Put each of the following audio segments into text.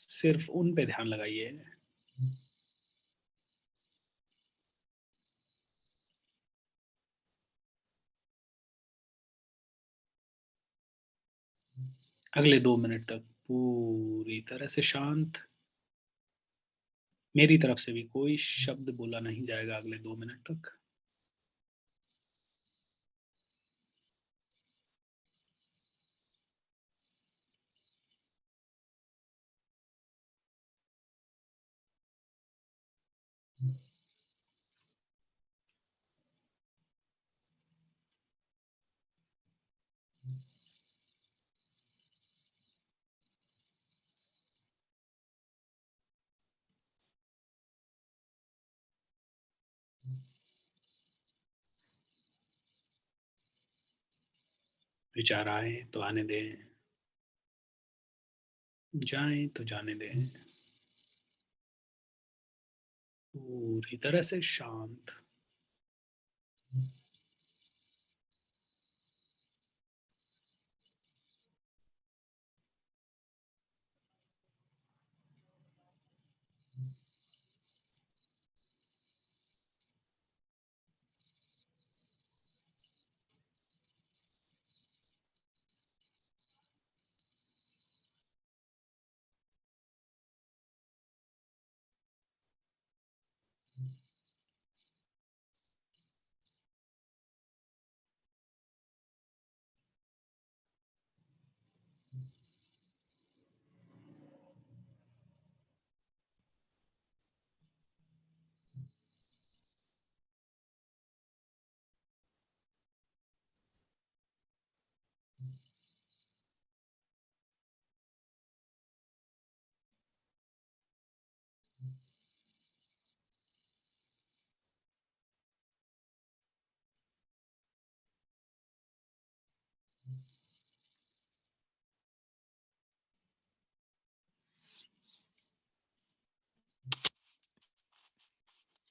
सिर्फ उन पे ध्यान लगाइए। अगले 2 मिनट तक पूरी तरह से शांत। मेरी तरफ से भी कोई शब्द बोला नहीं जाएगा अगले 2 मिनट तक। विचार आए तो आने दें, जाएं तो जाने दें। पूरी तरह से शांत।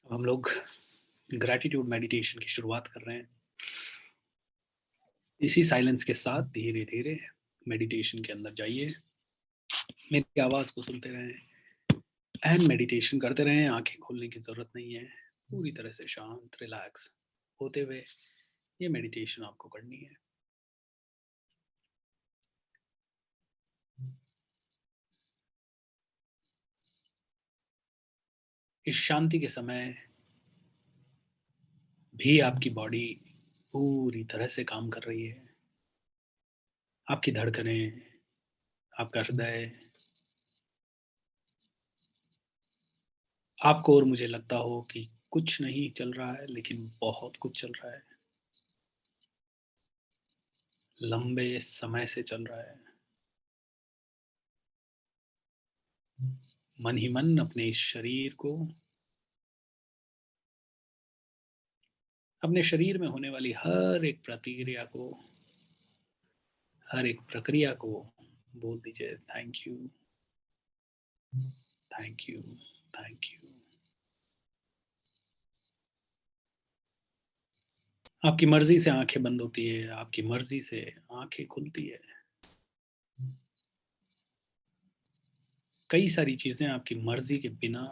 अब हम लोग ग्रैटिट्यूड मेडिटेशन की शुरुआत कर रहे हैं। इसी साइलेंस के साथ धीरे धीरे मेडिटेशन के अंदर जाइए। मेरी आवाज़ को सुनते रहें एंड मेडिटेशन करते रहें। आंखें खोलने की ज़रूरत नहीं है। पूरी तरह से शांत रिलैक्स होते हुए ये मेडिटेशन आपको करनी है। इस शांति के समय भी आपकी बॉडी पूरी तरह से काम कर रही है। आपकी धड़कनें, आपका हृदय, आपको और मुझे लगता हो कि कुछ नहीं चल रहा है, लेकिन बहुत कुछ चल रहा है। लंबे समय से चल रहा है। मन ही मन अपने इस शरीर को, अपने शरीर में होने वाली हर एक प्रतिक्रिया को, हर एक प्रक्रिया को बोल दीजिए thank you, thank you, thank you. आपकी मर्जी से आंखें बंद होती है, आपकी मर्जी से आंखें खुलती है। कई सारी चीजें आपकी मर्जी के बिना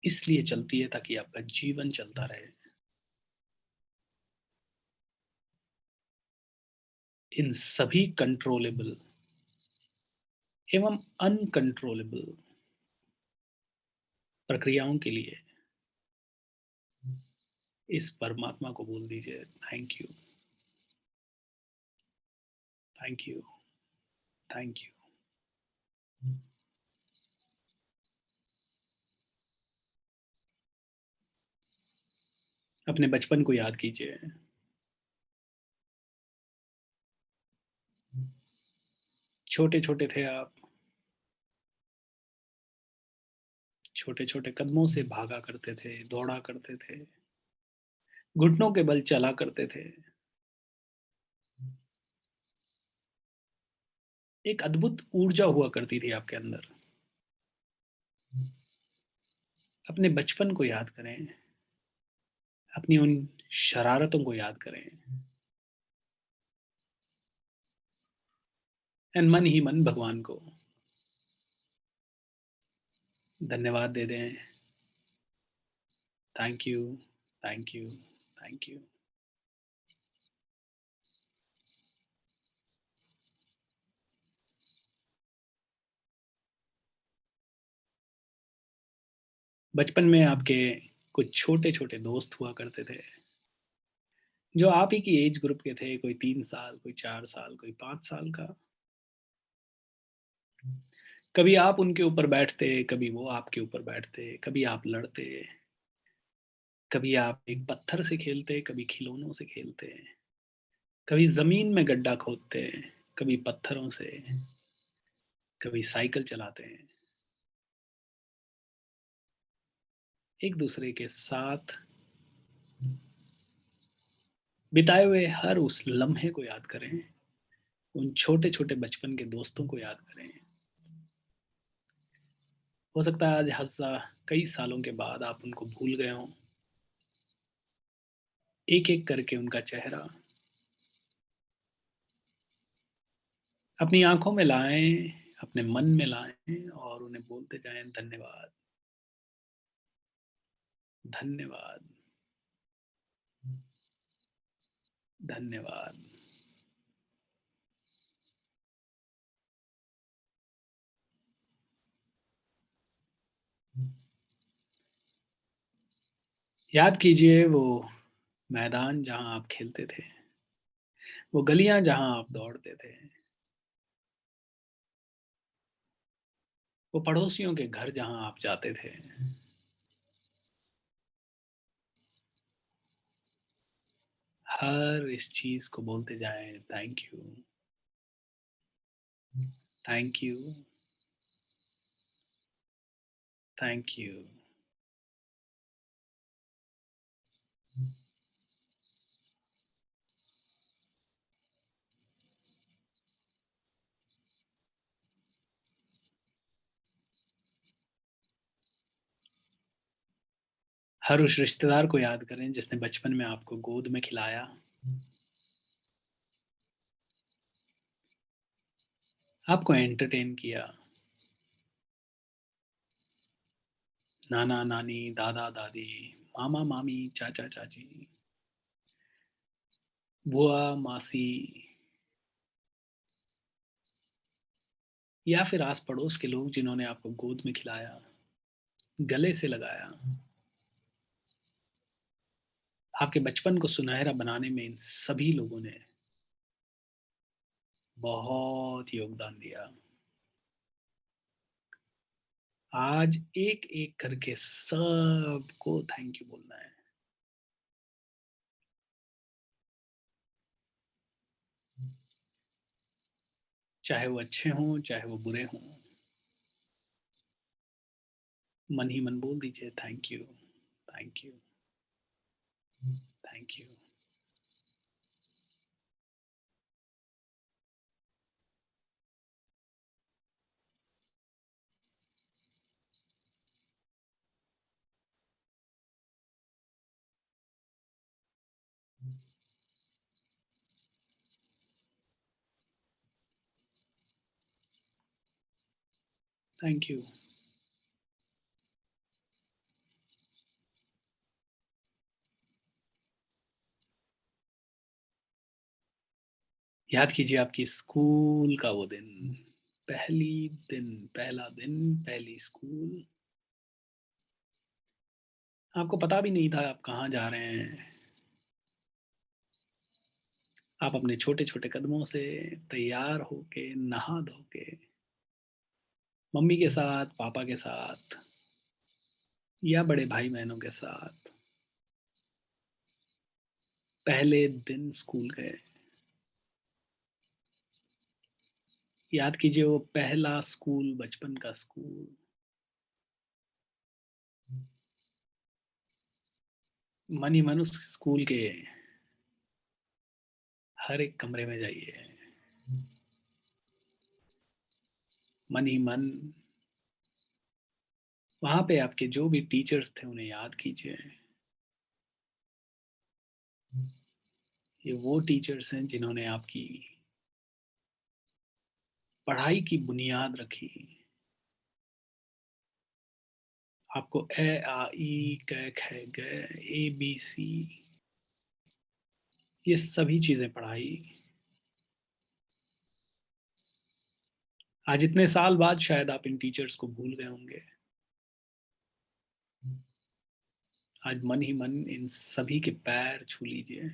इसलिए चलती है ताकि आपका जीवन चलता रहे। इन सभी कंट्रोलेबल एवं अनकंट्रोलेबल प्रक्रियाओं के लिए इस परमात्मा को बोल दीजिए thank you, thank you, thank you. अपने बचपन को याद कीजिए। छोटे छोटे थे आप, छोटे छोटे कदमों से भागा करते थे, दौड़ा करते थे, घुटनों के बल चला करते थे। एक अद्भुत ऊर्जा हुआ करती थी आपके अंदर। अपने बचपन को याद करें, अपनी उन शरारतों को याद करें एंड मन ही मन भगवान को धन्यवाद दे दें। Thank you, thank you, thank you. बचपन में आपके कुछ छोटे-छोटे दोस्त हुआ करते थे, जो आप ही की एज ग्रुप के थे, कोई 3 साल, कोई 4 साल, कोई 5 साल का। कभी आप उनके ऊपर बैठते, कभी वो आपके ऊपर बैठते, कभी आप लड़ते, कभी आप एक पत्थर से खेलते, कभी खिलौनों से खेलते, कभी ज़मीन में गड्ढा खोदते, कभी पत्थरों से, कभी साइकिल चलाते हैं। एक दूसरे के साथ बिताए हुए हर उस लम्हे को याद करें, उन छोटे-छोटे बचपन के दोस्तों को याद करें। हो सकता है आज कई सालों के बाद आप उनको भूल गए हों। एक-एक करके उनका चेहरा अपनी आँखों में लाएँ, अपने मन में लाएँ और उन्हें बोलते जाएँ धन्यवाद, धन्यवाद, धन्यवाद। याद कीजिए वो मैदान जहाँ आप खेलते थे, वो गलियाँ जहाँ आप दौड़ते थे, वो पड़ोसियों के घर जहाँ आप जाते थे। हर इस चीज़ को बोलते जाएँ थैंक यू, थैंक यू। हर उस रिश्तेदार को याद करें जिसने बचपन में आपको गोद में खिलाया, आपको एंटरटेन किया। नाना-नानी, दादा-दादी, मामा-मामी, चाचा-चाची, बुआ, मासी या फिर आस-पड़ोस के लोग जिन्होंने आपको गोद में खिलाया, गले से लगाया। आपके बचपन को सुनहरा बनाने में इन सभी लोगों ने बहुत योगदान दिया। आज एक-एक करके सबको थैंक यू बोलना है। चाहे वो अच्छे हों, चाहे वो बुरे हों। मन ही मन बोल दीजिए thank you, thank you, thank you, thank you. याद कीजिए आपकी स्कूल का वो दिन, पहला दिन, पहली स्कूल। आपको पता भी नहीं था आप कहाँ जा रहे हैं। आप अपने छोटे-छोटे कदमों से तैयार होके, नहा धो के, मम्मी के साथ, पापा के साथ या बड़े भाई-बहनों के साथ पहले दिन स्कूल गए। याद कीजिए वो पहला स्कूल, बचपन का स्कूल। मन ही मन उस स्कूल के हर एक कमरे में जाइए। मन ही मन वहाँ पे आपके जो भी टीचर्स थे उन्हें याद कीजिए। ये वो टीचर्स हैं जिन्होंने आपकी पढ़ाई की बुनियाद रखी। आपको ए आ ई क ख ग ABC ये सभी चीजें पढ़ाई। आज इतने साल बाद शायद आप इन टीचर्स को भूल गए होंगे। आज मन ही मन इन सभी के पैर छू लीजिए।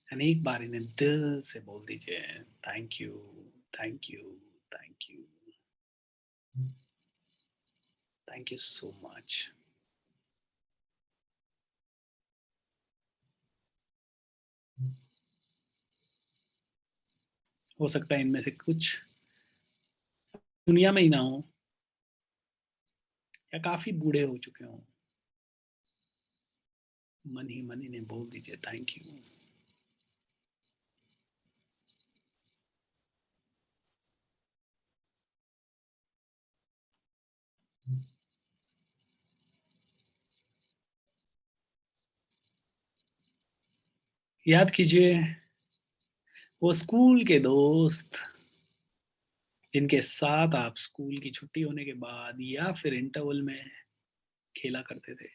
एक बार इन्हें दिल से बोल दीजिए, thank you, thank you, thank you, thank you so much. हो सकता है इनमें से कुछ दुनिया में ही ना हो या काफी बूढ़े हो चुके हों। मन ही मन इन्हें बोल दीजिए थैंक यू। याद कीजिए वो स्कूल के दोस्त जिनके साथ आप स्कूल की छुट्टी होने के बाद या फिर इंटरवल में खेला करते थे।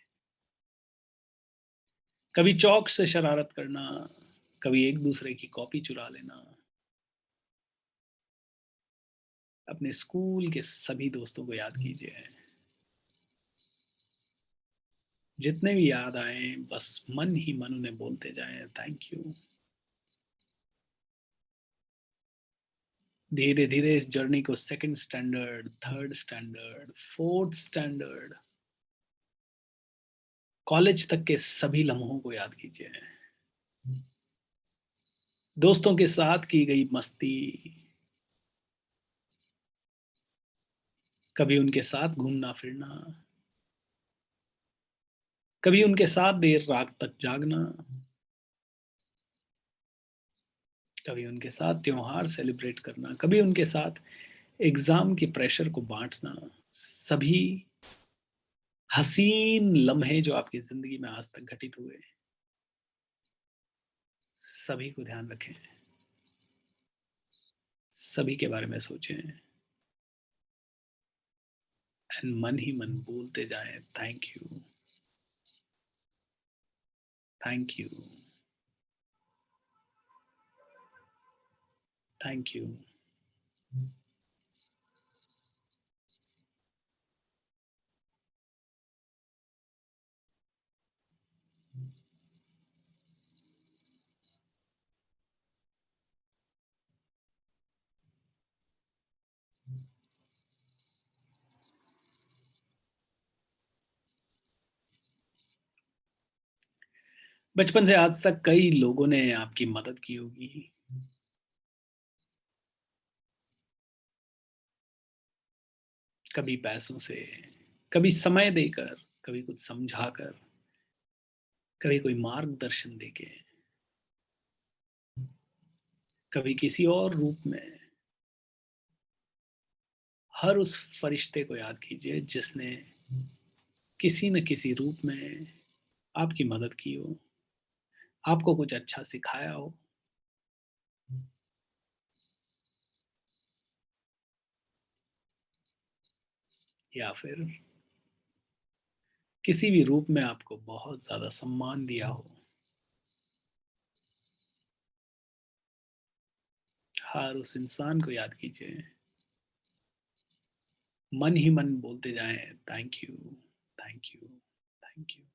कभी चौक से शरारत करना, कभी एक दूसरे की कॉपी चुरा लेना। अपने स्कूल के सभी दोस्तों को याद कीजिए। जितने भी याद आए बस मन ही मन उन्हें बोलते जाएं थैंक यू। धीरे धीरे इस जर्नी को second standard, third standard, fourth standard, college तक के सभी लम्हों को याद कीजिए। दोस्तों के साथ की गई मस्ती, कभी उनके साथ घूमना फिरना, कभी उनके साथ देर रात तक जागना, कभी उनके साथ त्योहार सेलिब्रेट करना, कभी उनके साथ एग्जाम के प्रेशर को बांटना। सभी हसीन लम्हे जो आपकी जिंदगी में आज तक घटित हुए, सभी को ध्यान रखें, सभी के बारे में सोचें एंड मन ही मन बोलते जाएं thank you, thank you, thank you. बचपन से आज तक कई लोगों ने आपकी मदद की होगी। कभी पैसों से, कभी समय देकर, कभी कुछ समझाकर, कभी कोई मार्गदर्शन देके, कभी किसी और रूप में। हर उस फरिश्ते को याद कीजिए जिसने किसी न किसी रूप में आपकी मदद की हो, आपको कुछ अच्छा सिखाया हो, या फिर किसी भी रूप में आपको बहुत ज्यादा सम्मान दिया हो। हर उस इंसान को याद कीजिए, मन ही मन बोलते जाएं thank you, thank you, thank you.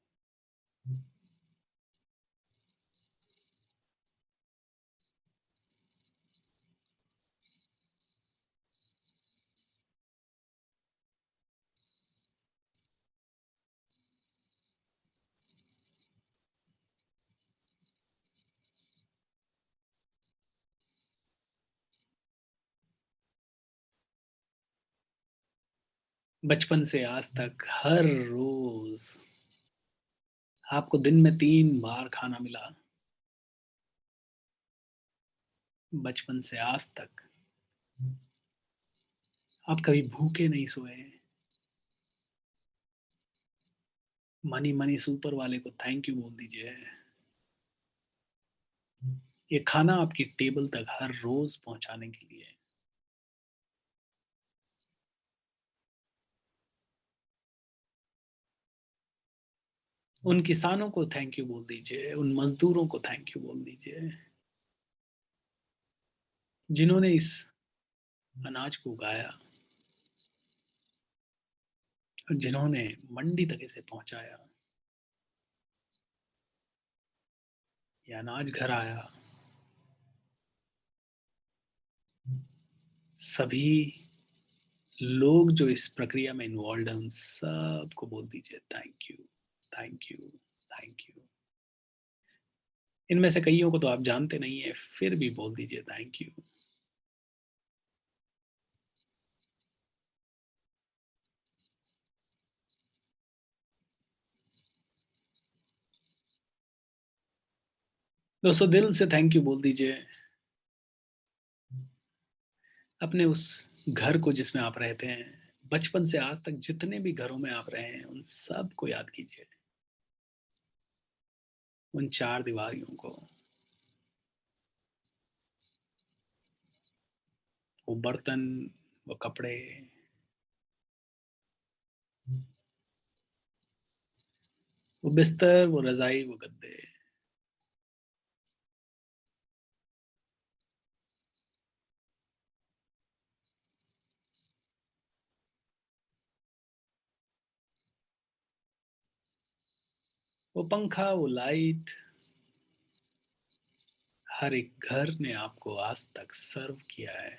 बचपन से आज तक हर रोज आपको दिन में 3 बार खाना मिला। बचपन से आज तक आप कभी भूखे नहीं सोए। मनी मनी सुपर वाले को थैंक यू बोल दीजिए। ये खाना आपकी टेबल तक हर रोज पहुंचाने के लिए उन किसानों को थैंक यू बोल दीजिए, उन मजदूरों को थैंक यू बोल दीजिए जिन्होंने इस अनाज को उगाया और जिन्होंने मंडी तक इसे पहुंचाया। ये अनाज घर आया, सभी लोग जो इस प्रक्रिया में इन्वॉल्व है उन सबको बोल दीजिए thank you, thank you, thank you. इनमें से कईयों को तो आप जानते नहीं है, फिर भी बोल दीजिए थैंक यू। दोस्तों दिल से थैंक यू बोल दीजिए अपने उस घर को जिसमें आप रहते हैं। बचपन से आज तक जितने भी घरों में आप रहे हैं उन सब को याद कीजिए, उन चार दीवारियों को, वो बर्तन, वो कपड़े, वो बिस्तर, वो रजाई, वो गद्दे। वो पंखा, वो लाइट, हर एक घर ने आपको आज तक सर्व किया है।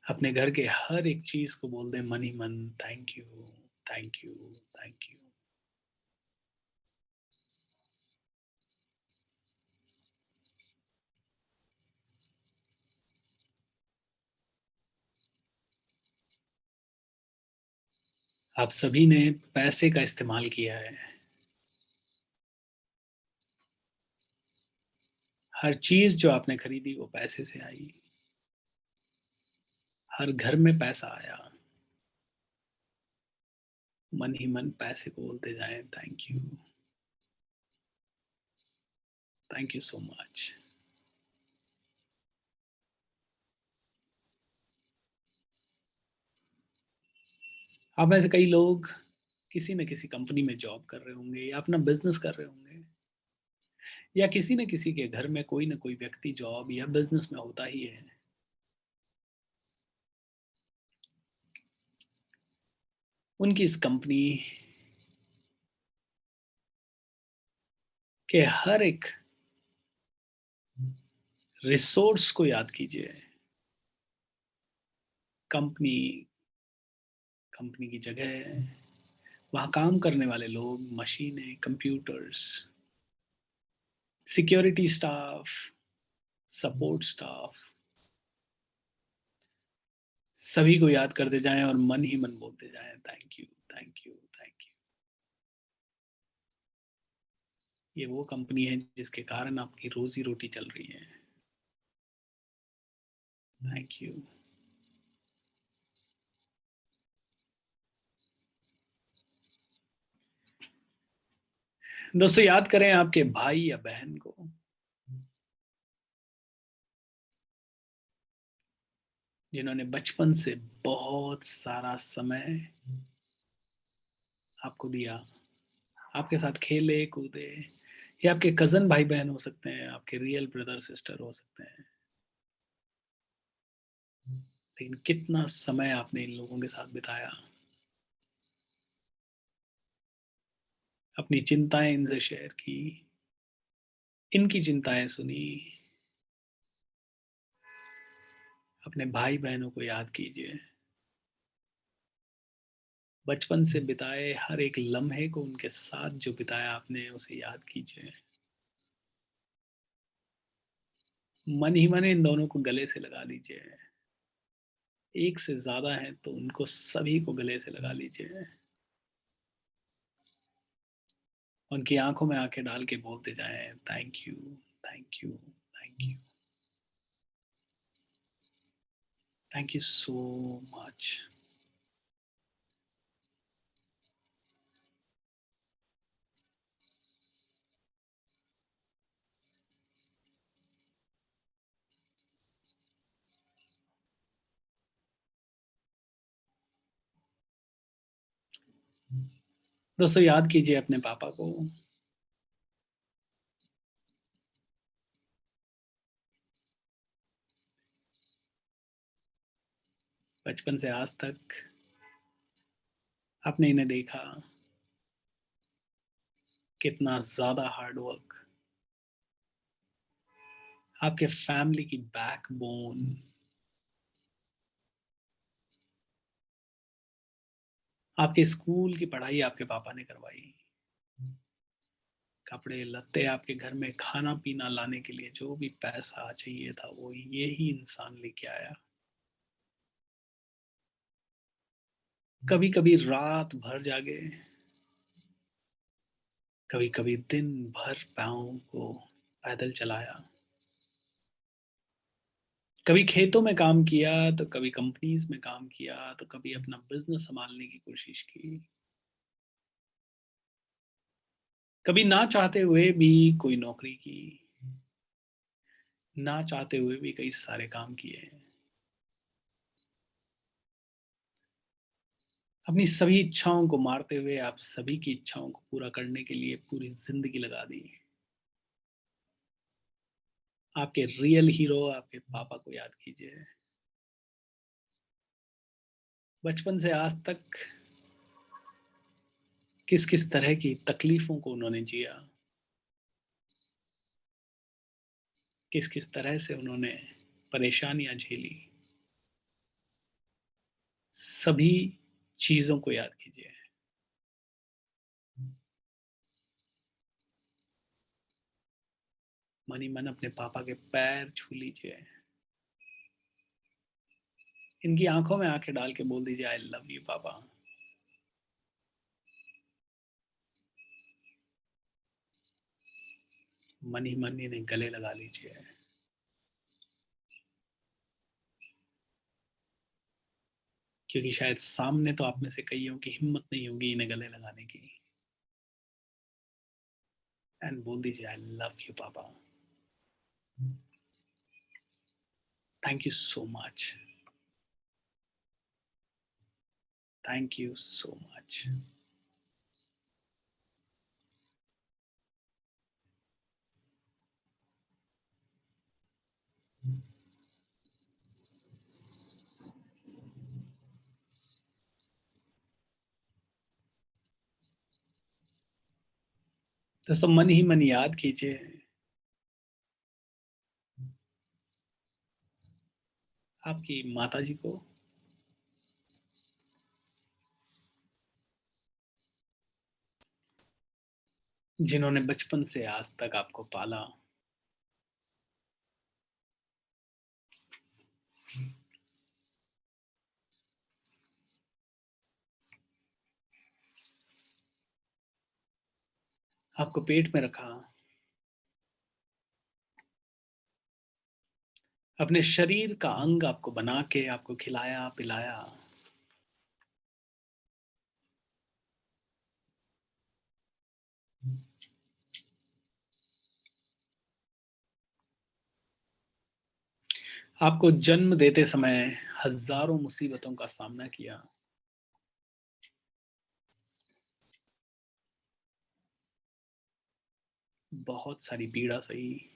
अपने घर के हर एक चीज को बोल दे मन ही मन thank you, thank you, thank you. आप सभी ने पैसे का इस्तेमाल किया है, हर चीज जो आपने खरीदी वो पैसे से आई, हर घर में पैसा आया। मन ही मन पैसे को बोलते जाएं thank you, thank you so much. आप में से कई लोग किसी न किसी कंपनी में जॉब कर रहे होंगे या अपना बिजनेस कर रहे होंगे, या किसी न किसी के घर में कोई ना कोई व्यक्ति जॉब या बिजनेस में होता ही है। उनकी इस कंपनी के हर एक रिसोर्स को याद कीजिए। कंपनी, कंपनी की जगह, वहां काम करने वाले लोग, मशीनें, computers, security staff, support staff, सभी को याद करते जाएं और मन ही मन बोलते जाएं thank you, thank you, thank you. ये वो कंपनी है जिसके कारण आपकी रोजी रोटी चल रही है। Thank you. दोस्तों याद करें आपके भाई या बहन को जिन्होंने बचपन से बहुत सारा समय आपको दिया, आपके साथ खेले कूदे। ये आपके कजन भाई बहन हो सकते हैं, आपके रियल ब्रदर सिस्टर हो सकते हैं, लेकिन कितना समय आपने इन लोगों के साथ बिताया, अपनी चिंताएं इनसे शेयर की, इनकी चिंताएं सुनी। अपने भाई बहनों को याद कीजिए, बचपन से बिताए हर एक लम्हे को उनके साथ जो बिताया आपने उसे याद कीजिए। मन ही मन इन दोनों को गले से लगा लीजिए। एक से ज्यादा है तो उनको सभी को गले से लगा लीजिए। उनकी आंखों में आंखें डाल के बोलते जाएं thank you, thank you, thank you, thank you so much. दोस्तों याद कीजिए अपने पापा को। बचपन से आज तक आपने इन्हें देखा, कितना ज्यादा हार्ड वर्क, आपके फैमिली की बैकबोन। आपके स्कूल की पढ़ाई आपके पापा ने करवाई, कपड़े लत्ते आपके घर में खाना पीना लाने के लिए जो भी पैसा चाहिए था वो ये ही इंसान लेके आया। कभी कभी रात भर जागे, कभी कभी दिन भर पाँव को पैदल चलाया, कभी खेतों में काम किया तो कभी कंपनीज में काम किया तो कभी अपना बिजनेस संभालने की कोशिश की। कभी ना चाहते हुए भी कोई नौकरी की, ना चाहते हुए भी कई सारे काम किए। अपनी सभी इच्छाओं को मारते हुए आप सभी की इच्छाओं को पूरा करने के लिए पूरी जिंदगी लगा दी। आपके रियल हीरो आपके पापा को याद कीजिए। बचपन से आज तक किस किस तरह की तकलीफों को उन्होंने जिया, किस किस तरह से उन्होंने परेशानियां झेली, सभी चीजों को याद कीजिए। मन ही मन अपने पापा के पैर छू लीजिए, इनकी आंखों में आंखें डाल के बोल दीजिए आई लव यू पापा। मन ही मन इन्हें गले लगा लीजिए, क्योंकि शायद सामने तो आप में से कईयों की हिम्मत नहीं होगी इन्हें गले लगाने की। एंड बोल दीजिए आई लव यू पापा, thank you so much, thank you so much. दोस्तों मन ही मन याद कीजिए आपकी माता जी को, जिन्होंने बचपन से आज तक आपको पाला। आपको पेट में रखा, अपने शरीर का अंग आपको बना के आपको खिलाया पिलाया। आपको जन्म देते समय हजारों मुसीबतों का सामना किया, बहुत सारी पीड़ा सही।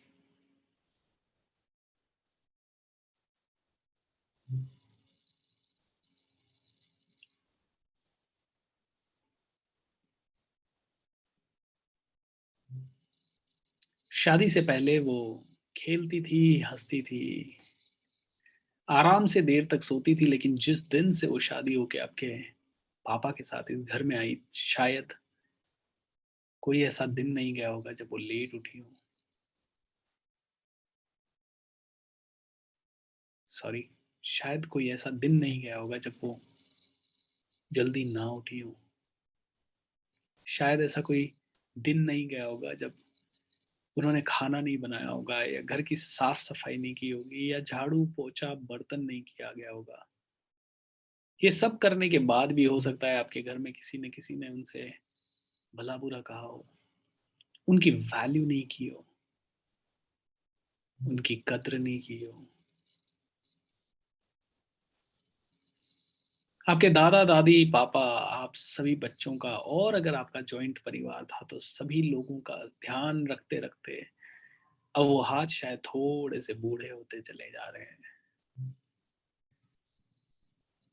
शादी से पहले वो खेलती थी, हंसती थी, आराम से देर तक सोती थी, लेकिन जिस दिन से वो शादी होके आपके पापा के साथ इस घर में आई, शायद कोई ऐसा दिन नहीं गया होगा जब वो लेट उठी हो। सॉरी, शायद कोई ऐसा दिन नहीं गया होगा जब वो जल्दी ना उठी हो। शायद ऐसा कोई दिन नहीं गया होगा जब उन्होंने खाना नहीं बनाया होगा, या घर की साफ सफाई नहीं की होगी, या झाड़ू पोछा बर्तन नहीं किया गया होगा। ये सब करने के बाद भी हो सकता है आपके घर में किसी ने उनसे भला बुरा कहा हो, उनकी वैल्यू नहीं की हो, उनकी कद्र नहीं की हो। आपके दादा दादी पापा आप सभी बच्चों का, और अगर आपका जॉइंट परिवार था तो सभी लोगों का ध्यान रखते रखते अब वो हाथ शायद थोड़े से बूढ़े होते चले जा रहे हैं।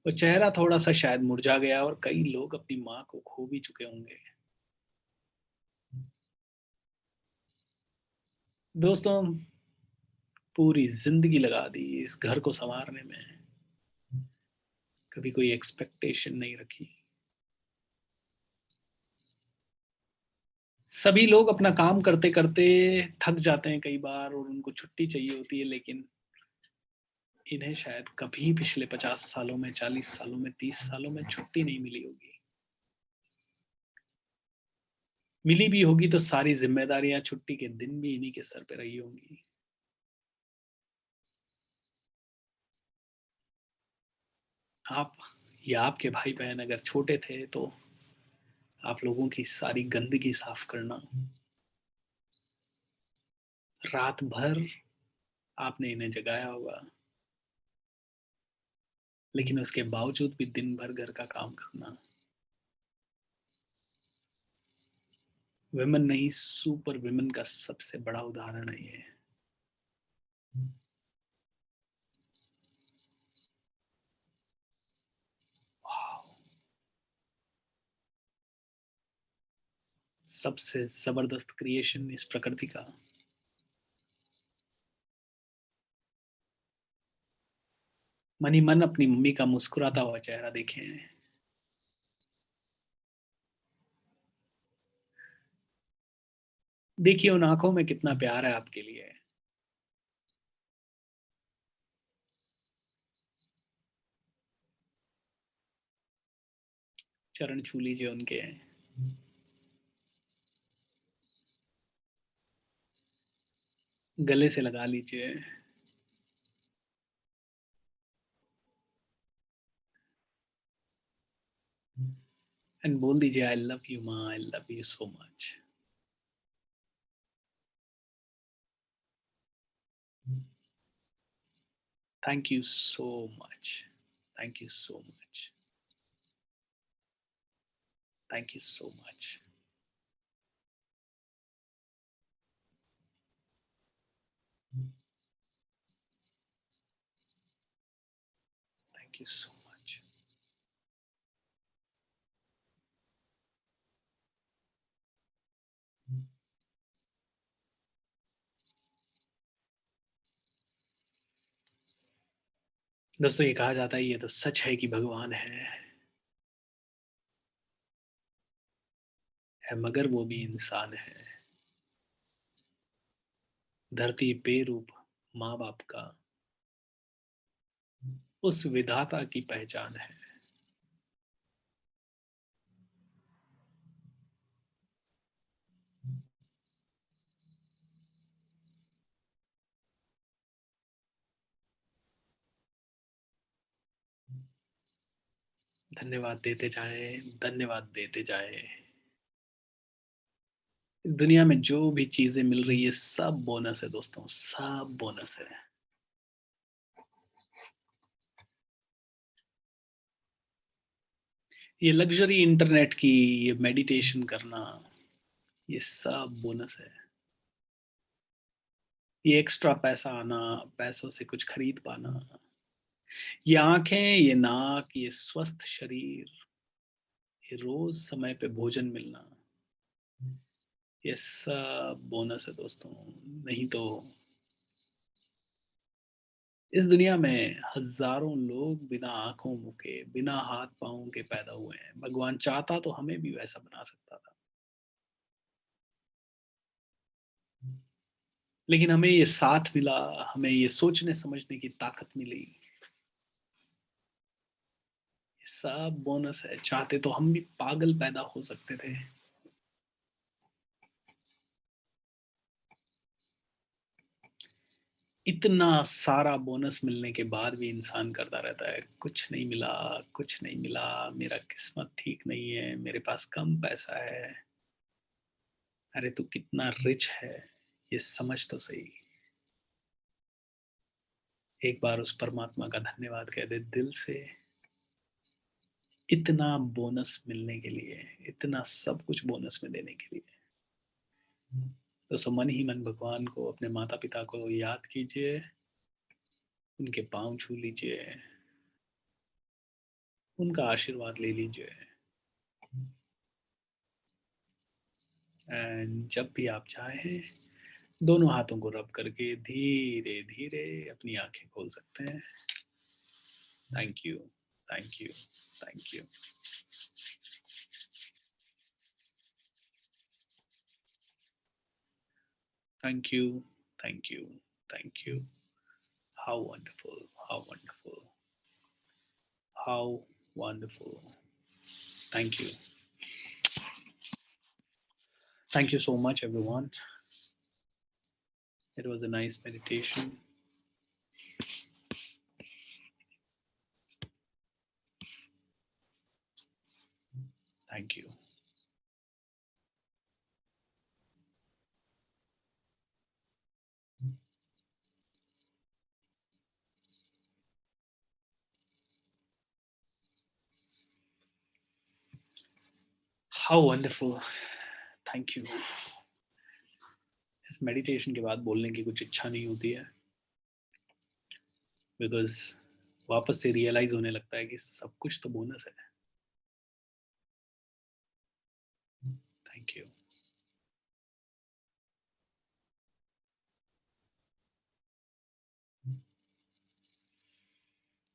वो चेहरा थोड़ा सा शायद मुरझा गया और कई लोग अपनी माँ को खो भी चुके होंगे। दोस्तों, पूरी जिंदगी लगा दी इस घर को संवारने में, कभी कोई एक्सपेक्टेशन नहीं रखी। सभी लोग अपना काम करते करते थक जाते हैं कई बार और उनको छुट्टी चाहिए होती है, लेकिन इन्हें शायद कभी पिछले 50 सालों में, 40 सालों में, 30 सालों में छुट्टी नहीं मिली होगी। मिली भी होगी तो सारी जिम्मेदारियां छुट्टी के दिन भी इन्हीं के सर पे रही होंगी। आप या आपके भाई बहन अगर छोटे थे तो आप लोगों की सारी गंदगी साफ करना, रात भर आपने इन्हें जगाया होगा, लेकिन उसके बावजूद भी दिन भर घर का काम करना। विमेन नहीं, सुपर विमेन का सबसे बड़ा उदाहरण है ये। सबसे जबरदस्त क्रिएशन इस प्रकृति का। मन ही मन अपनी मम्मी का मुस्कुराता हुआ चेहरा देखें। देखिए उन आंखों में कितना प्यार है आपके लिए। चरण छू लीजिए उनके, गले से लगा लीजिए एंड बोल दीजिए, आई लव यू माँ, I love you so much. Thank you so much, thank you so much, thank you so much, thank you so much. दोस्तों, ये कहा जाता है, ये तो सच है कि भगवान है मगर वो भी इंसान है। धरती पे रूप माँ बाप का उस विधाता की पहचान है। धन्यवाद देते जाएं, धन्यवाद देते जाएं। इस दुनिया में जो भी चीजें मिल रही है सब बोनस है दोस्तों, सब बोनस है। ये लग्जरी इंटरनेट की, ये मेडिटेशन करना, ये सब बोनस है। ये एक्स्ट्रा पैसा आना, पैसों से कुछ खरीद पाना, ये आंखें, ये नाक, ये स्वस्थ शरीर, ये रोज समय पे भोजन मिलना, ये सब बोनस है दोस्तों। नहीं तो इस दुनिया में हजारों लोग बिना आंखों मुंह के, बिना हाथ पांव के पैदा हुए हैं। भगवान चाहता तो हमें भी वैसा बना सकता था, लेकिन हमें ये साथ मिला, हमें ये सोचने समझने की ताकत मिली। ये सब बोनस है। चाहते तो हम भी पागल पैदा हो सकते थे। इतना सारा बोनस मिलने के बाद भी इंसान करता रहता है, कुछ नहीं मिला, कुछ नहीं मिला, मेरा किस्मत ठीक नहीं है, मेरे पास कम पैसा है। अरे तू कितना रिच है ये समझ तो सही। एक बार उस परमात्मा का धन्यवाद कह दे दिल से, इतना बोनस मिलने के लिए, इतना सब कुछ बोनस में देने के लिए। तो मन ही मन भगवान को, अपने माता पिता को याद कीजिए, उनके पांव छू लीजिए, उनका आशीर्वाद ले लीजिए। एंड जब भी आप चाहें, दोनों हाथों को रब करके धीरे धीरे अपनी आंखें खोल सकते हैं। Thank you, thank you, thank you. Thank you, thank you, thank you. How wonderful, how wonderful, how wonderful. Thank you. Thank you so much, everyone. It was a nice meditation. Thank you. How wonderful. Thank you. इस meditation के बाद बोलने की कुछ इच्छा नहीं होती है, बिकॉज वापस से रियलाइज होने लगता है कि सब कुछ तो बोनस है। Thank you.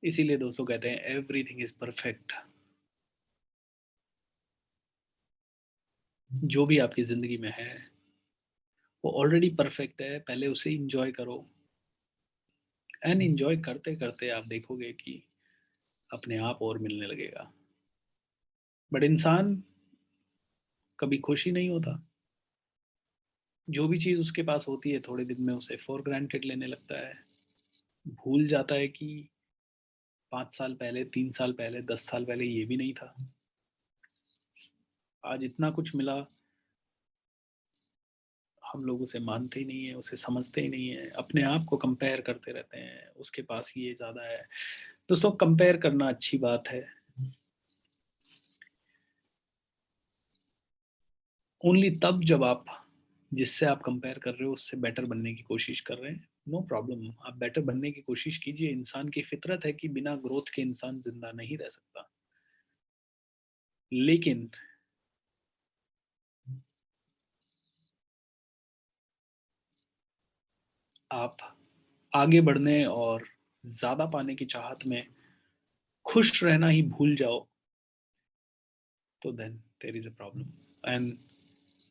इसीलिए दोस्तों कहते हैं एवरीथिंग इज परफेक्ट। जो भी आपकी जिंदगी में है वो ऑलरेडी परफेक्ट है, पहले उसे इंजॉय करो। एंड इंजॉय करते करते आप देखोगे कि अपने आप और मिलने लगेगा। बट इंसान कभी खुश ही नहीं होता। जो भी चीज़ उसके पास होती है थोड़े दिन में उसे फॉर ग्रांटेड लेने लगता है, भूल जाता है कि 5 साल पहले, 3 साल पहले, 10 साल पहले ये भी नहीं था। आज इतना कुछ मिला, हम लोग उसे मानते ही नहीं है, उसे समझते ही नहीं है, अपने आप को कंपेयर करते रहते हैं, उसके पास ये ज़्यादा है। दोस्तों कंपेयर करना अच्छी बात है, ओनली तब जब आप जिससे आप कंपेयर कर रहे हो उससे बेटर बनने की कोशिश कर रहे हैं। नो प्रॉब्लम, आप बेटर बनने की कोशिश कीजिए। इंसान की फितरत है कि बिना ग्रोथ के इंसान जिंदा नहीं रह सकता। लेकिन आप आगे बढ़ने और ज्यादा पाने की चाहत में खुश रहना ही भूल जाओ, तो then there is a problem. And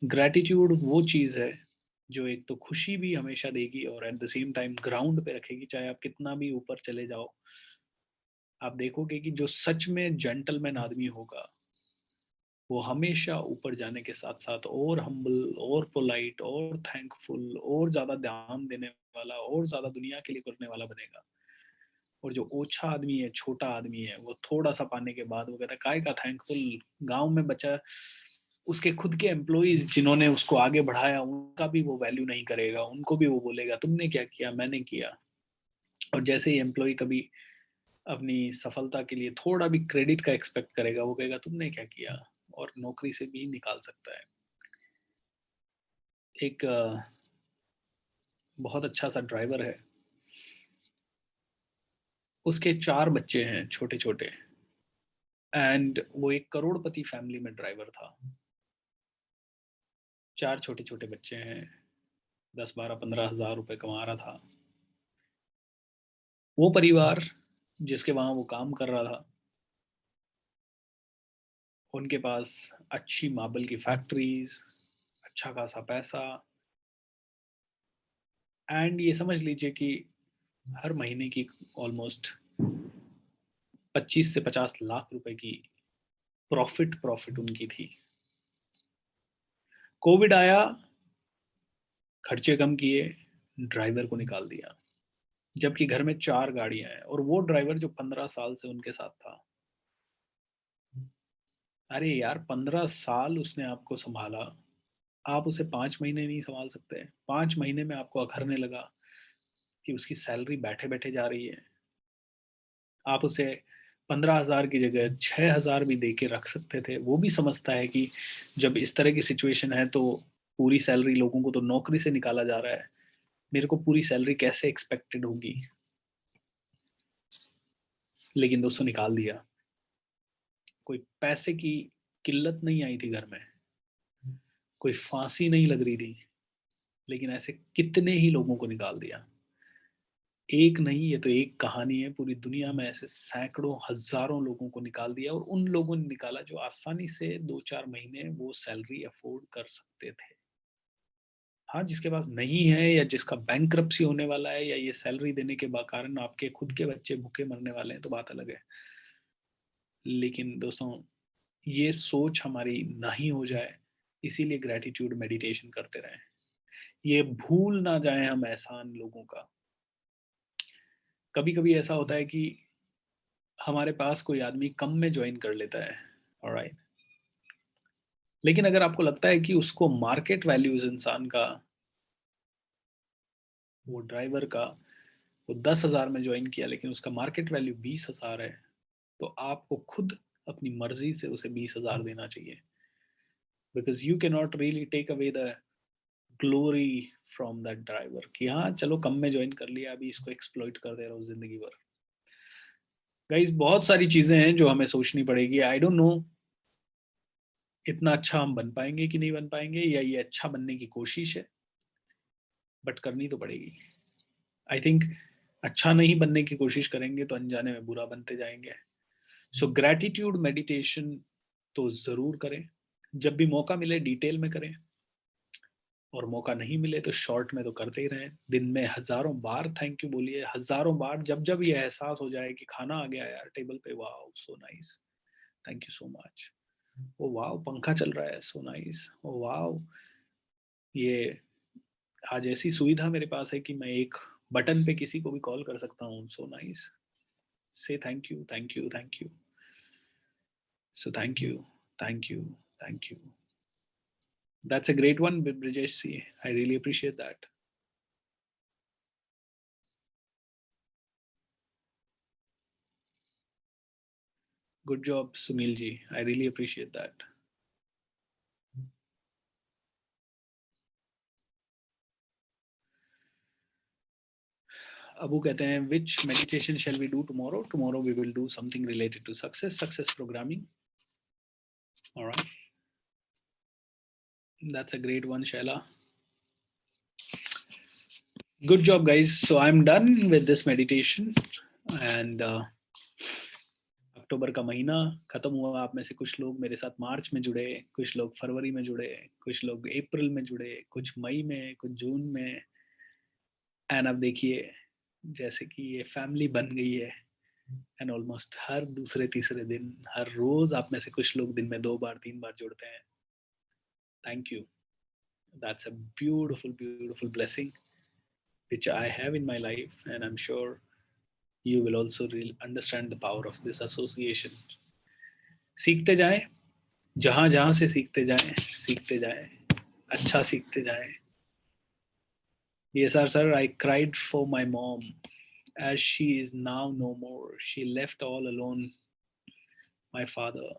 gratitude वो चीज है जो एक तो खुशी भी हमेशा देगी और at the same time ground पे रखेगी। चाहे आप कितना भी ऊपर चले जाओ, आप देखोगे कि जो सच में जेंटलमैन आदमी होगा वो हमेशा ऊपर जाने के साथ साथ और हम्बल और पोलाइट और थैंकफुल और ज्यादा ध्यान देने वाला और ज्यादा दुनिया के लिए करने वाला बनेगा। और जो ओछा आदमी है, छोटा आदमी है, वो थोड़ा सा पाने के बाद वो कहता है काय का थैंकफुल। गांव में बचा, उसके खुद के एम्प्लॉइज जिन्होंने उसको आगे बढ़ाया उनका भी वो वैल्यू नहीं करेगा, उनको भी वो बोलेगा तुमने क्या किया, मैंने किया। और जैसे ही एम्प्लॉय कभी अपनी सफलता के लिए थोड़ा भी क्रेडिट का एक्सपेक्ट करेगा, वो कहेगा तुमने क्या किया, और नौकरी से भी निकाल सकता है। एक बहुत अच्छा सा ड्राइवर है, उसके 4 बच्चे हैं छोटे छोटे, एंड वो एक करोड़पति फैमिली में ड्राइवर था। 4 छोटे छोटे बच्चे हैं, 10, 12, 15 हज़ार रुपए कमा रहा था। वो परिवार जिसके वहां वो काम कर रहा था, उनके पास अच्छी मार्बल की फैक्ट्रीज, अच्छा खासा पैसा, एंड ये समझ लीजिए कि हर महीने की ऑलमोस्ट 25 से 50 लाख रुपए की प्रॉफिट प्रॉफिट उनकी थी। कोविड आया, खर्चे कम किए, ड्राइवर को निकाल दिया, जबकि घर में 4 गाड़ियां हैं, और वो ड्राइवर जो 15 साल से उनके साथ था। अरे यार, 15 साल उसने आपको संभाला, आप उसे 5 महीने नहीं संभाल सकते? 5 महीने में आपको अखरने लगा कि उसकी सैलरी बैठे बैठे जा रही है। आप उसे 15,000 की जगह 6,000 भी दे के रख सकते थे। वो भी समझता है कि जब इस तरह की सिचुएशन है तो पूरी सैलरी, लोगों को तो नौकरी से निकाला जा रहा है, मेरे को पूरी सैलरी कैसे एक्सपेक्टेड होगी। लेकिन दोस्तों निकाल दिया। कोई पैसे की किल्लत नहीं आई थी घर में, कोई फांसी नहीं लग रही थी, लेकिन ऐसे कितने ही लोगों को निकाल दिया। एक नहीं, ये तो एक कहानी है, पूरी दुनिया में ऐसे सैकड़ों हजारों लोगों को निकाल दिया, और उन लोगों ने निकाला जो आसानी से 2-4 महीने वो सैलरी अफोर्ड कर सकते थे। हाँ, जिसके पास नहीं है, या जिसका बैंक्रप्सी होने वाला है, या ये सैलरी देने के कारण आपके खुद के बच्चे भूखे मरने वाले हैं, तो बात अलग है। लेकिन दोस्तों, ये सोच हमारी नहीं हो जाए, इसीलिए ग्रेटिट्यूड मेडिटेशन करते रहें। ये भूल ना जाए हम एहसान लोगों का। कभी कभी ऐसा होता है कि हमारे पास कोई आदमी कम में ज्वाइन कर लेता है, ऑलराइट, लेकिन अगर आपको लगता है कि उसको मार्केट वैल्यू उस इंसान का, वो ड्राइवर का, वो 10,000 में ज्वाइन किया लेकिन उसका मार्केट वैल्यू 20,000 है, तो आपको खुद अपनी मर्जी से उसे 20,000 देना चाहिए। Because you can not really take away the glory from that driver कि हाँ चलो कम में ज्वाइन कर लिया, अभी इसको एक्सप्लॉइट कर दे रहा हूँ जिंदगी भर। गाइस, बहुत सारी चीजें हैं जो हमें सोचनी पड़ेगी। आई डोंट नो इतना अच्छा हम बन पाएंगे कि नहीं बन पाएंगे, या ये अच्छा बनने की कोशिश है, बट करनी तो पड़ेगी। आई थिंक अच्छा नहीं बनने की कोशिश करेंगे तो अनजाने में बुरा बनते जाएंगे। सो ग्रैटिट्यूड मेडिटेशन तो ज़रूर करें, जब भी मौका मिले डिटेल में करें, और मौका नहीं मिले तो शॉर्ट में तो करते ही रहें। दिन में हज़ारों बार थैंक यू बोलिए, हज़ारों बार, जब जब ये एहसास हो जाए कि खाना आ गया यार टेबल पे, wow so nice, thank you so much, oh wow पंखा चल रहा है, सो नाइस, ओ वाओ ये आज ऐसी सुविधा मेरे पास है कि मैं एक बटन पे किसी को भी कॉल कर सकता हूँ, सो नाइस, से thank you thank you thank you, so thank you thank you thank you. That's a great one, Brijesh C. I really appreciate that. Good job, Sunil ji. I really appreciate that. Abu कहते हैं, which meditation shall we do tomorrow? Tomorrow we will do something related to success programming. All right. That's a great one, Shaila. Good job, guys. So I'm done with this meditation. And अक्टूबर का महीना खत्म हुआ। आप में से कुछ लोग मेरे साथ मार्च में जुड़े, कुछ लोग फरवरी में जुड़े, कुछ लोग अप्रैल में जुड़े, कुछ मई में, कुछ जून में। एंड अब देखिए जैसे कि ये फैमिली बन गई है, एंड ऑलमोस्ट हर दूसरे तीसरे दिन, हर रोज आप में से कुछ लोग दिन में 2 बार 3 बार जुड़ते हैं। Thank you. That's a beautiful blessing which I have in my life, and I'm sure you will also really understand the power of this association. सीखते जाएं, जहां जहां से सीखते जाएं, अच्छा सीखते जाएं। Yes, sir, I cried for my mom as she is now no more. She left all alone my father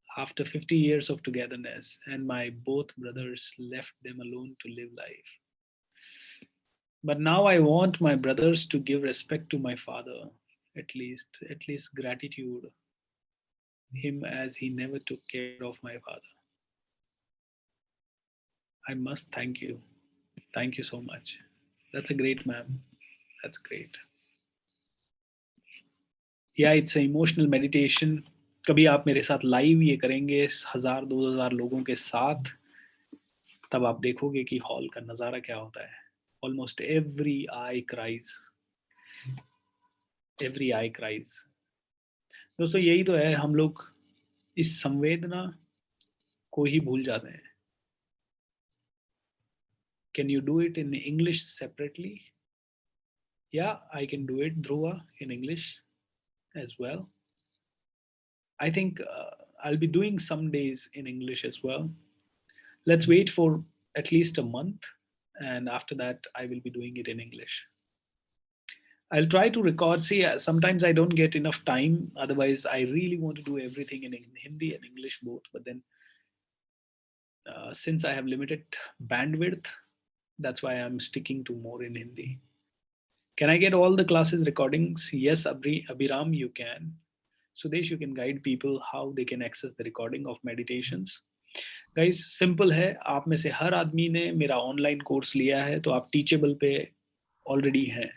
after 50 years of togetherness, and my both brothers left them alone to live life. But now I want my brothers to give respect to my father, at least gratitude him as he never took care of my father. I must thank you. Thank you so much. That's a great, ma'am. That's great. Yeah, it's an emotional meditation. कभी आप मेरे साथ live ये करेंगे 1,000-2,000 लोगों के साथ, तब आप देखोगे कि हॉल का नज़ारा क्या होता है। Almost every I cries. दोस्तों यही तो है, हम लोग इस संवेदना को ही भूल जाते हैं। Can you do it in English separately? या I can do it Dhruva in English as well. I think I'll be doing some days in English as well. Let's wait for at least a month, and after that I will be doing it in English. I'll try to record. See, sometimes I don't get enough time. Otherwise, I really want to do everything in Hindi and English both. But then, since I have limited bandwidth, that's why I'm sticking to more in Hindi. Can I get all the classes recordings? Yes, Abhiram, you can. Sudesh, you can guide people how they can access the recording of meditations. Guys simple है, आप में से हर आदमी ने मेरा online course लिया है तो आप टीचेबल पे ऑलरेडी हैं.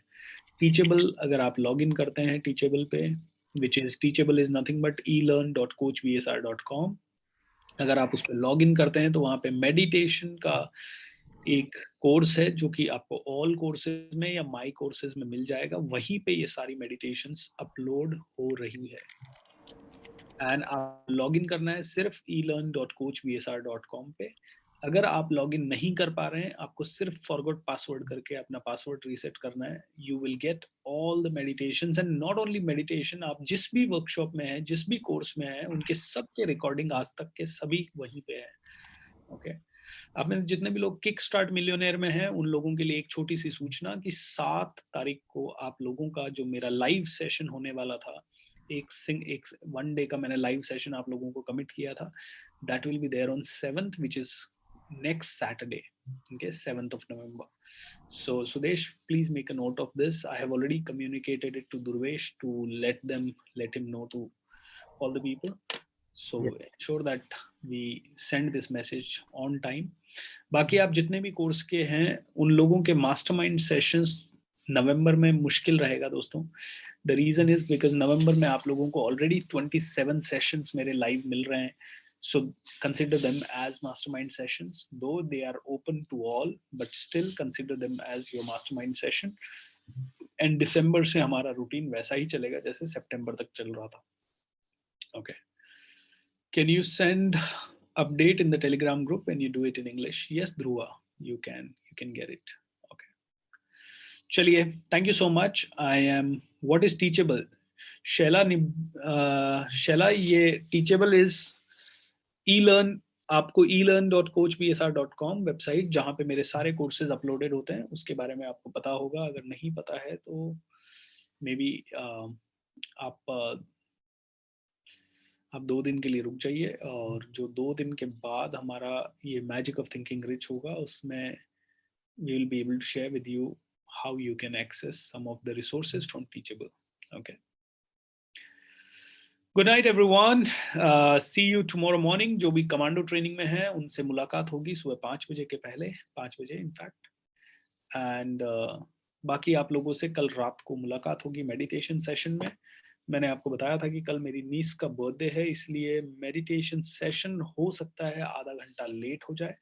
टीचेबल अगर आप लॉग इन करते हैं टीचेबल पे, which is teachable is nothing but elearn.coachbsr.com. अगर आप उस पर लॉग इन करते हैं तो वहाँ पे मेडिटेशन का एक कोर्स है जो कि आपको ऑल कोर्सेज में या माई कोर्सेज में मिल जाएगा. वहीं पे ये सारी मेडिटेशंस अपलोड हो रही है. एंड आप लॉग इन करना है सिर्फ elearn.coachbsr.com पे. अगर आप लॉग इन नहीं कर पा रहे हैं, आपको सिर्फ फॉरगॉट पासवर्ड करके अपना पासवर्ड रीसेट करना है. You will get all the meditations and not only meditation, आप जिस भी वर्कशॉप में हैं, जिस भी कोर्स में हैं, उनके सबके रिकॉर्डिंग आज तक के सभी वहीं पे हैं. ओके आप में जितने भी लोग किक स्टार्ट मिलियनेयर में हैं, उन लोगों के लिए एक छोटी सी सूचना कि 7 तारीख को आप लोगों का जो मेरा लाइव सेशन होने वाला था, एक 1 डे का मैंने लाइव सेशन आप लोगों को कमिट किया था. That will be there on 7th, which is next Saturday, okay, 7th of November. So Sudesh, please make a note of this. I have already communicated it to Durvesh to let him know to all the people. So ensure that we send this message on time. बाकी आप जितने भी course के हैं, उन लोगों के mastermind sessions नवंबर में मुश्किल रहेगा दोस्तों. द रीजन इज बिकॉज नवंबर में आप लोगों को ऑलरेडी 27 सेशंस मेरे लाइव मिल रहे हैं. So consider them as mastermind sessions, though they are open to all, but still consider them as your mastermind session. And December से हमारा रूटीन वैसा ही चलेगा जैसे सितंबर तक चल रहा था. Okay. Can you send update in the Telegram group when you do it in English? Yes, Dhruva, you can get it. Okay. चलिए, thank you so much. I am. What is teachable? Shaila, ये teachable is elearn. आपको elearn.coachbsr.com website, जहाँ पे मेरे सारे courses uploaded होते हैं, उसके बारे में आपको पता होगा. अगर नहीं पता है तो मे बी आप 2 दिन के लिए रुक जाइए, और जो 2 दिन के बाद हमारा ये मैजिक ऑफ थिंकिंग रिच होगा, उसमें we will be able to share with you how you can access some of the resources from Teachable. Okay. Good night everyone. See you tomorrow morning. जो भी कमांडो ट्रेनिंग में है उनसे मुलाकात होगी सुबह 5 बजे के पहले, 5 बजे इनफैक्ट. एंड बाकी आप लोगों से कल रात को मुलाकात होगी मेडिटेशन सेशन में. मैंने आपको बताया था कि कल मेरी नीस का बर्थडे है, इसलिए मेडिटेशन सेशन हो सकता है आधा घंटा लेट हो जाए,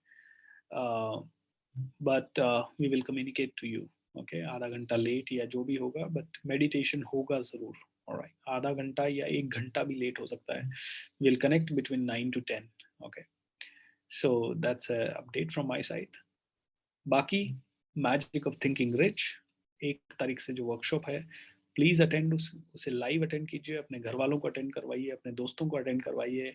but we will communicate to you. Okay, आधा घंटा लेट या जो भी होगा, बट मेडिटेशन होगा ज़रूर. ऑलराइट, आधा घंटा या 1 घंटा भी लेट हो सकता है. Will connect between 9 to 10. Okay, so that's a update from my side. बाकी मैजिक ऑफ थिंकिंग रिच 1 तारीख से जो वर्कशॉप है, प्लीज़ अटेंड, उसे लाइव अटेंड कीजिए, अपने घर वालों को अटेंड करवाइए, अपने दोस्तों को अटेंड करवाइए.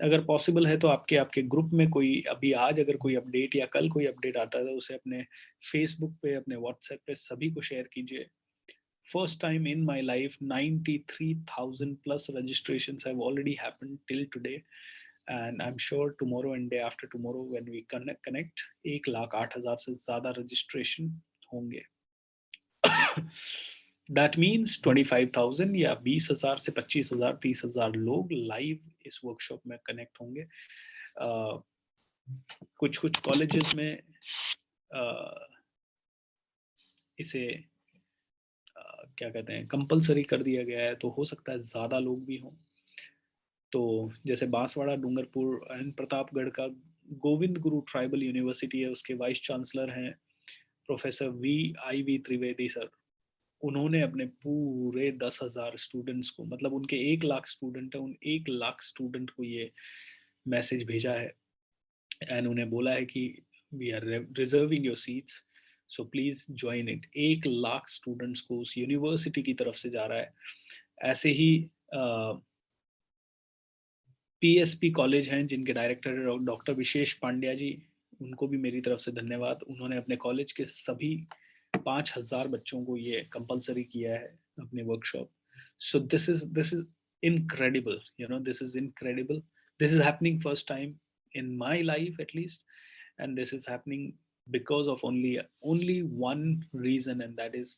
अगर पॉसिबल है तो आपके ग्रुप में कोई अभी आज अगर कोई अपडेट या कल कोई अपडेट आता है तो उसे अपने फेसबुक पे, अपने व्हाट्सएप पे सभी को शेयर कीजिए. First time in my life, 93,000 plus registrations have already happened till today, and I'm sure tomorrow and day after tomorrow when we connect 1,08,000 से ज़्यादा registration होंगे. That means 25,000 या 20,000 से 25,000 30,000 लोग लाइव इस वर्कशॉप में कनेक्ट होंगे. कुछ कॉलेजेस में इसे क्या कहते हैं, कंपलसरी कर दिया गया है, तो हो सकता है ज़्यादा लोग भी हों. तो जैसे बांसवाड़ा, डूंगरपुर एंड प्रतापगढ़ का गोविंद गुरु ट्राइबल यूनिवर्सिटी है, उसके वाइस चांसलर हैं प्रोफेसर VIV त्रिवेदी सर. उन्होंने अपने पूरे 10,000 स्टूडेंट्स को, मतलब उनके 1 लाख स्टूडेंट है, उन 1 लाख स्टूडेंट को ये मैसेज भेजा है एंड उन्हें बोला है कि we are reserving your seats, so please join it. 1 lakh students को उस यूनिवर्सिटी की तरफ से जा रहा है. ऐसे ही PSP कॉलेज हैं जिनके डायरेक्टर डॉक्टर विशेष पांड्या जी, उनको भी मेरी तरफ से धन्यवाद. उन्होंने अपने कॉलेज के सभी 5000 बच्चों को ये कंपलसरी किया है अपने workshop. So this is incredible, you know, this is incredible. This is happening first time in my life at least, and this is happening because of only one reason, and that is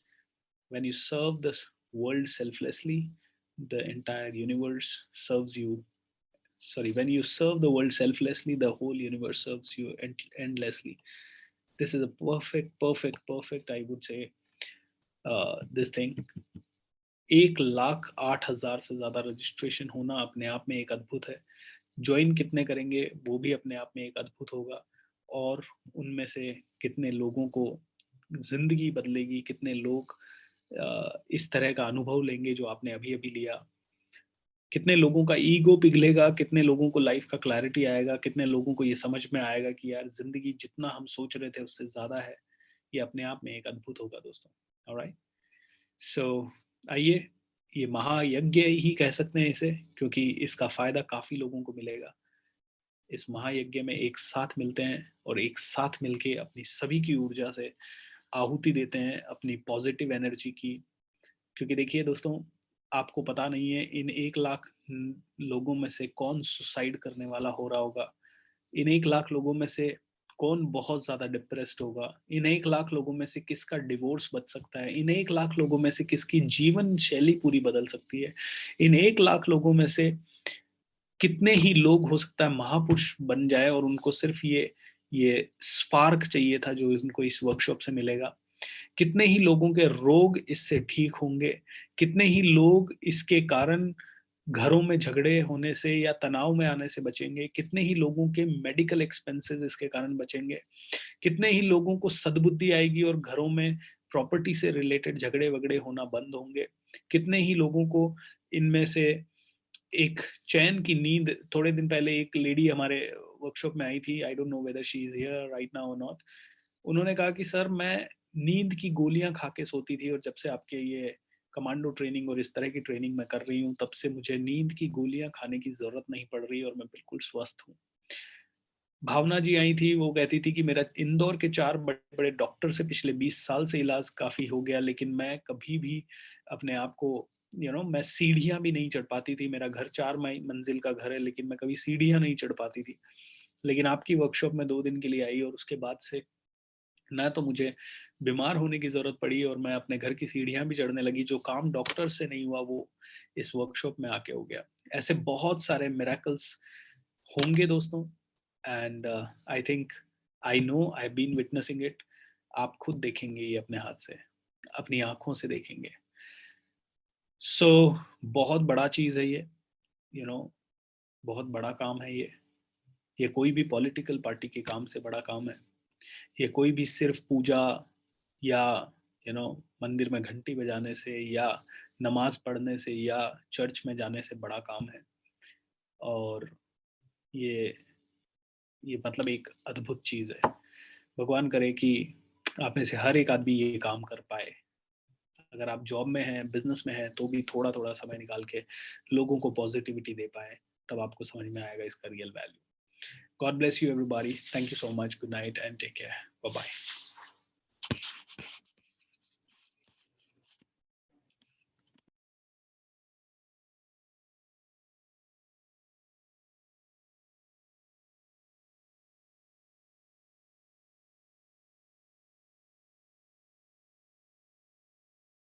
when you serve this world selflessly, the entire universe serves you. Sorry, when you serve the world selflessly, the whole universe serves you endlessly. This is a perfect, I would say, this thing. 1,08,000 से ज़्यादा registration होना अपने आप में एक अद्भुत है. Join कितने करेंगे वो भी अपने आप में एक अद्भुत होगा, और उनमें से कितने लोगों को जिंदगी बदलेगी, कितने लोग इस तरह का अनुभव लेंगे जो आपने अभी अभी लिया, कितने लोगों का ईगो पिघलेगा, कितने लोगों को लाइफ का क्लैरिटी आएगा, कितने लोगों को ये समझ में आएगा कि यार जिंदगी जितना हम सोच रहे थे उससे ज़्यादा है. ये अपने आप में एक अद्भुत होगा दोस्तों. ऑलराइट, सो आइए, ये महायज्ञ ही कह सकते हैं इसे, क्योंकि इसका फायदा काफी लोगों को मिलेगा. इस महायज्ञ में एक साथ मिलते हैं और एक साथ मिलके अपनी सभी की ऊर्जा से आहुति देते हैं अपनी पॉजिटिव एनर्जी की. क्योंकि देखिए दोस्तों, आपको पता नहीं है इन 1 लाख लोगों में से कौन सुसाइड करने वाला हो रहा होगा, इन 1 लाख लोगों में से कौन बहुत ज्यादा डिप्रेस्ड होगा, इन 1 लाख लोगों में से किसका डिवोर्स बच सकता है, इन 1 लाख लोगों में से किसकी जीवन शैली पूरी बदल सकती है, इन 1 लाख लोगों में से कितने ही लोग हो सकता है महापुरुष बन जाए, और उनको सिर्फ ये स्पार्क चाहिए था जो उनको इस वर्कशॉप से मिलेगा. कितने ही लोगों के रोग इससे ठीक होंगे, कितने ही लोग इसके कारण घरों में झगड़े होने से या तनाव में आने से बचेंगे, कितने ही लोगों के मेडिकल एक्सपेंसेस इसके कारण बचेंगे, कितने ही लोगों को सद्बुद्धि आएगी और घरों में प्रॉपर्टी से रिलेटेड झगड़े वगड़े होना बंद होंगे, कितने ही लोगों को इनमें से एक चैन की नींद. थोड़े दिन पहले एक लेडी हमारे वर्कशॉप में आई थी, I don't know whether she is here right now और नॉट. उन्होंने कहा कि सर मैं नींद की गोलियां खा के सोती थी, और जब से आपके ये कमांडो ट्रेनिंग और इस तरह की ट्रेनिंग मैं कर रही हूँ, तब से मुझे नींद की गोलियां खाने की जरूरत नहीं पड़ रही और मैं बिल्कुल स्वस्थ हूँ. भावना जी आई थी, वो कहती थी कि मेरा इंदौर के 4 बड़े बड़े डॉक्टर से पिछले 20 साल से इलाज काफी हो गया, लेकिन मैं कभी भी अपने आप को मैं सीढ़ियां भी नहीं चढ़ पाती थी. मेरा घर 4 मंजिल का घर है, लेकिन मैं कभी सीढ़ियां नहीं चढ़ पाती थी. लेकिन आपकी वर्कशॉप में 2 दिन के लिए आई, और उसके बाद से ना तो मुझे बीमार होने की जरूरत पड़ी, और मैं अपने घर की सीढ़ियां भी चढ़ने लगी. जो काम डॉक्टर से नहीं हुआ वो इस वर्कशॉप में आके हो गया. ऐसे बहुत सारे मिरेकल्स होंगे दोस्तों, and I think, I know, I have been witnessing it. आप खुद देखेंगे ये अपने हाथ से, अपनी आंखों से देखेंगे. सो बहुत बड़ा चीज है ये, बहुत बड़ा काम है ये कोई भी पॉलिटिकल पार्टी के काम से बड़ा काम है. ये कोई भी सिर्फ पूजा या मंदिर में घंटी बजाने से या नमाज पढ़ने से या चर्च में जाने से बड़ा काम है. और ये मतलब एक अद्भुत चीज है. भगवान करे कि आप में से हर एक आदमी ये काम कर पाए. अगर आप जॉब में हैं, बिजनेस में हैं, तो भी थोड़ा थोड़ा समय निकाल के लोगों को पॉजिटिविटी दे पाए, तब आपको समझ में आएगा इसका real value. God bless you everybody. Thank you so much. Good night and take care. Bye bye.